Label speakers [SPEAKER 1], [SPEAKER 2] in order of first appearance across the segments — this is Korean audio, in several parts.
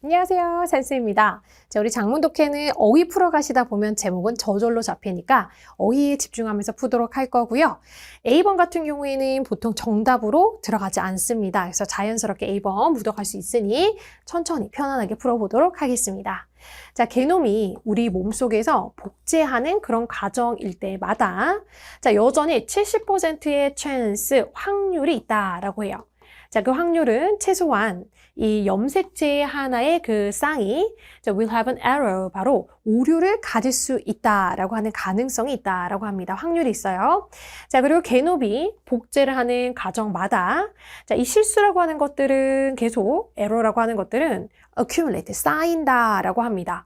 [SPEAKER 1] 안녕하세요, 산수입니다. 자, 우리 장문 독해는 어휘 풀어 가시다 보면 제목은 저절로 잡히니까 어휘에 집중하면서 푸도록 할 거고요. A번 같은 경우에는 보통 정답으로 들어가지 않습니다. 그래서 자연스럽게 A번 묻어갈 수 있으니 천천히 편안하게 풀어보도록 하겠습니다. 자, 게놈이 우리 몸속에서 복제하는 그런 과정일 때마다 자, 여전히 70%의 찬스, 확률이 있다라고 해요. 자, 그 확률은 최소한 이 염색체 하나의 그 쌍이 will have an error, 바로 오류를 가질 수 있다라고 하는 가능성이 있다라고 합니다. 확률이 있어요. 자, 그리고 게노비 복제를 하는 과정마다 자, 이 실수라고 하는 것들은 계속 error라고 하는 것들은 accumulate, 쌓인다라고 합니다.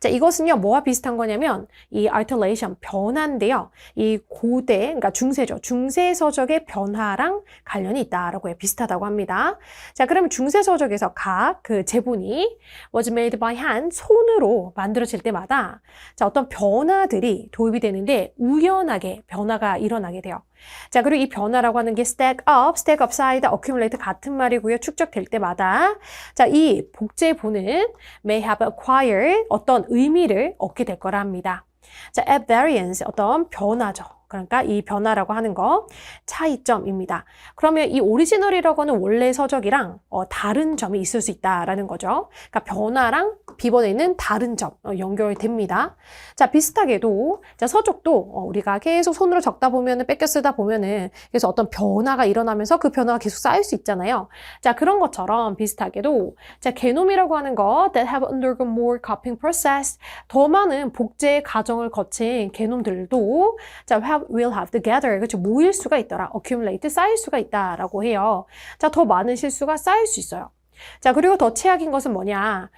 [SPEAKER 1] 자, 이것은요, 뭐와 비슷한 거냐면, 이 alternation, 변화인데요. 이 고대, 그러니까 중세죠. 중세 서적의 변화랑 관련이 있다라고 해요. 비슷하다고 합니다. 자, 그러면 중세 서적에서 각 그 제본이 was made by hand, 손으로 만들어질 때마다 자, 어떤 변화들이 도입이 되는데 우연하게 변화가 일어나게 돼요. 자, 그리고 이 변화라고 하는 게 stack up, stack upside, accumulate 같은 말이고요. 축적될 때마다 자, 이 복제본은 may have acquired 어떤 의미를 얻게 될 거라 합니다. 자, at variance 어떤 변화죠. 그러니까 이 변화라고 하는 거 차이점입니다. 그러면 이 오리지널이라고 하는 원래 서적이랑 다른 점이 있을 수 있다라는 거죠. 그러니까 변화랑 비번에 있는 다른 점 연결됩니다. 자, 비슷하게도 자, 서적도 우리가 계속 손으로 적다 보면은 뺏겨 쓰다 보면은 그래서 어떤 변화가 일어나면서 그 변화가 계속 쌓일 수 있잖아요. 자, 그런 것처럼 비슷하게도 자, 게놈이라고 하는 거 that have undergone more copying process, 더 많은 복제 과정을 거친 게놈들도 자, will have together, 그렇죠, 모일 수가 있더라, accumulate, 쌓일 수가 있다라고 해요. 자, 더 많은 실수가 쌓일 수 있어요. 자, 그리고 더 최악인 것은 뭐냐,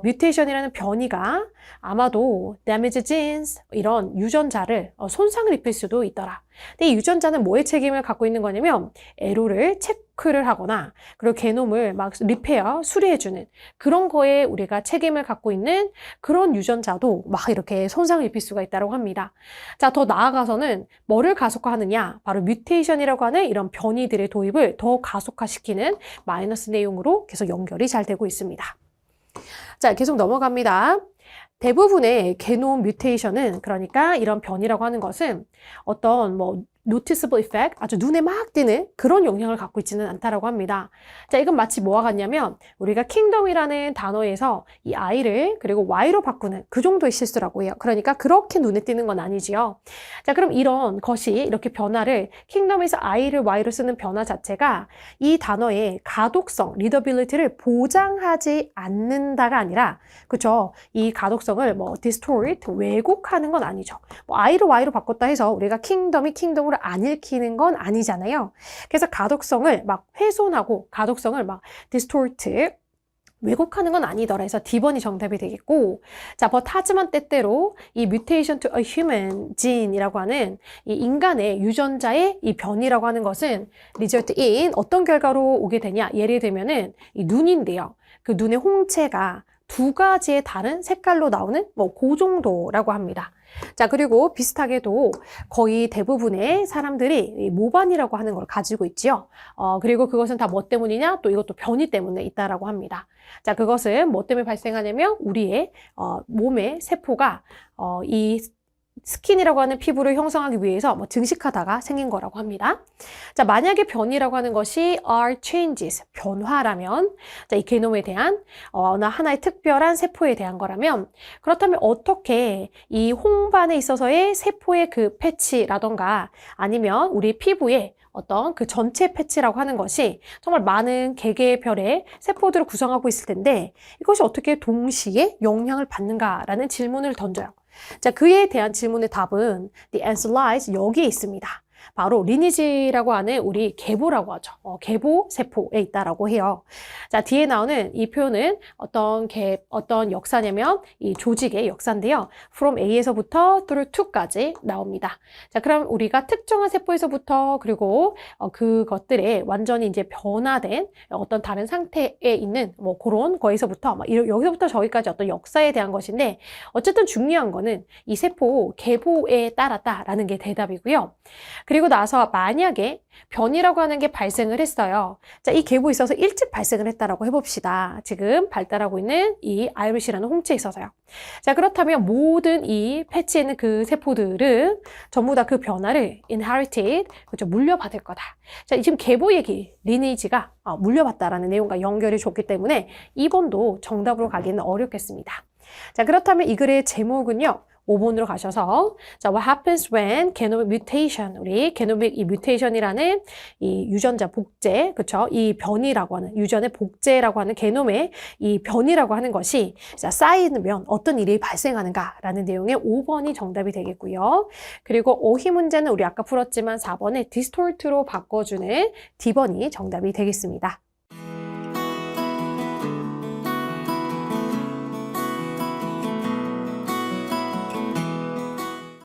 [SPEAKER 1] 뮤테이션이라는 변이가 아마도 damage genes, 이런 유전자를 손상을 입힐 수도 있더라. 근데 이 유전자는 뭐의 책임을 갖고 있는 거냐면 에러를 체크를 하거나 그리고 게놈을 막 리페어, 수리해주는 그런 거에 우리가 책임을 갖고 있는 그런 유전자도 막 이렇게 손상을 입힐 수가 있다고 합니다. 자, 더 나아가서는 뭐를 가속화하느냐, 바로 뮤테이션이라고 하는 이런 변이들의 도입을 더 가속화시키는 마이너스 내용으로 계속 연결이 잘 되고 있습니다. 자, 계속 넘어갑니다. 대부분의 게놈 뮤테이션은, 그러니까 이런 변이라고 하는 것은 어떤 noticeable effect, 아주 눈에 막 띄는 그런 영향을 갖고 있지는 않다라고 합니다. 자, 이건 마치 뭐와 같냐면 우리가 킹덤이라는 단어에서 이 I를 그리고 Y로 바꾸는 그 정도의 실수라고 해요. 그러니까 그렇게 눈에 띄는 건 아니지요. 자, 그럼 이런 것이 이렇게 변화를 킹덤에서 I를 Y로 쓰는 변화 자체가 이 단어의 가독성, readability를 보장하지 않는다가 아니라, 그렇죠? 이 가독성을 distort, 왜곡하는 건 아니죠. I를 Y로 바꿨다 해서 우리가 킹덤이 킹덤으로 안 읽히는 건 아니잖아요. 그래서 가독성을 막 훼손하고 가독성을 막 distort, 왜곡하는 건 아니더라 해서 D번이 정답이 되겠고, 자, 하지만 때때로 이 mutation to a human gene이라고 하는 이 인간의 유전자의 이 변이라고 하는 것은 result in 어떤 결과로 오게 되냐, 예를 들면은 이 눈인데요. 그 눈의 홍채가 두 가지의 다른 색깔로 나오는 그 정도라고 합니다. 자, 그리고 비슷하게도 거의 대부분의 사람들이 모반이라고 하는 걸 가지고 있지요. 그리고 그것은 다 뭐 때문이냐? 또 이것도 변이 때문에 있다라고 합니다. 자, 그것은 뭐 때문에 발생하냐면 우리의 몸의 세포가 이 스킨이라고 하는 피부를 형성하기 위해서 증식하다가 생긴 거라고 합니다. 자, 만약에 변이라고 하는 것이 are changes, 변화라면, 자, 이 게놈에 대한 어느 하나의 특별한 세포에 대한 거라면, 그렇다면 어떻게 이 홍반에 있어서의 세포의 그 패치라던가 아니면 우리 피부에 어떤 그 전체 패치라고 하는 것이 정말 많은 개개의 별의 세포들을 구성하고 있을 텐데 이것이 어떻게 동시에 영향을 받는가라는 질문을 던져요. 자, 그에 대한 질문의 답은 the answer lies 여기에 있습니다. 바로 리니지라고 하는 우리 계보라고 하죠. 계보 세포에 있다라고 해요. 자, 뒤에 나오는 이 표현은 어떤 역사냐면 이 조직의 역사인데요. from A에서부터 through to까지 나옵니다. 자, 그럼 우리가 특정한 세포에서부터 그리고 그것들의 완전히 이제 변화된 어떤 다른 상태에 있는 그런 거에서부터 여기서부터 저기까지 어떤 역사에 대한 것인데, 어쨌든 중요한 거는 이 세포 계보에 따랐다라는 게 대답이고요. 그리고 나서 만약에 변이라고 하는 게 발생을 했어요. 자, 이 계보에 있어서 일찍 발생을 했다라고 해봅시다. 지금 발달하고 있는 이 아이리시라는 홍채에 있어서요. 자, 그렇다면 모든 이 패치에 있는 그 세포들은 전부 다 그 변화를 inherited, 그렇죠, 물려받을 거다. 자, 지금 계보 얘기, 리니지가 물려받다라는 내용과 연결이 좋기 때문에 2번도 정답으로 가기는 어렵겠습니다. 자, 그렇다면 이 글의 제목은요. 5번으로 가셔서 자, what happens when genomic mutation, 우리 genomic 이 mutation이라는 이 유전자 복제, 그렇죠? 이 변이라고 하는 유전의 복제라고 하는 게놈의 이 변이라고 하는 것이 자, 쌓이면 어떤 일이 발생하는가라는 내용의 5번이 정답이 되겠고요. 그리고 오희 문제는 우리 아까 풀었지만 4번에 distort로 바꿔주는 D번이 정답이 되겠습니다.